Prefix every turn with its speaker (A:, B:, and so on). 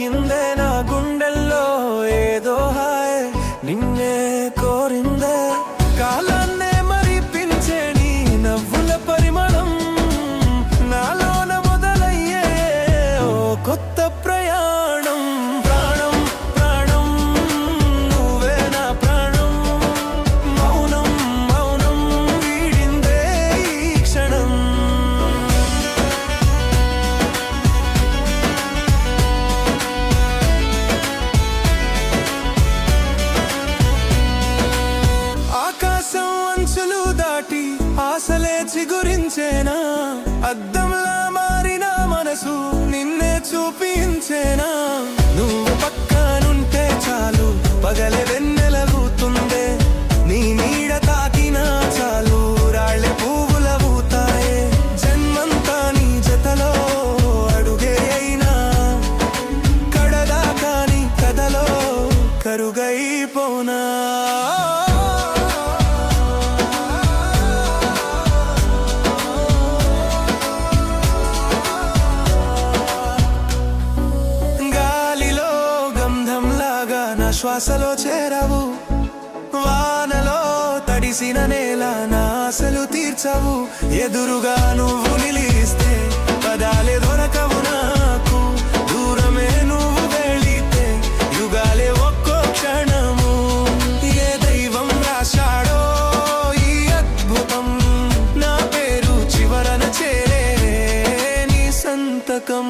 A: ఆగిందే నా గుండెల్లో ఏదో హాయ్ నిన్నే కోరిందే కాలాన్నే మరిపించే నీ నవ్వుల పరిమళం నాలోన మొదలయ్యే ఓ కొత్త ప్రయాణం ప్రాణం ప్రాణం నువ్వే నా ప్రాణం మౌనం మౌనం వీడిందే ఈ క్షణం ఆకాశం అంచులు దాటి ఆశలే చిగురించేనా అద్దంలా మారిన మనసు నిన్నే చూపించేనా నువ్వు పక్కనుంటే చాలు పగలే వెన్నెలవుతుందే నీ నీడ తాకినా చాలు రాళ్ళే పువ్వులవుతాయే జన్మంతా నీ జతలో అడుగే అయినా కడదాకా నీ కథలో కరుగైపోనా శ్వాసలో చేరవు వానలో తడిసిన నేల నా ఆశలు తీర్చవు ఎదురుగా నువ్వు నిలిస్తే పదాలే దొరకవు నాకు దూరమే నువ్వు వెళితే యుగాలే ఒక్కో క్షణము ఏ దైవం రాశాడో ఈ అద్భుతం నా పేరు చివరన చేరే నీ సంతకం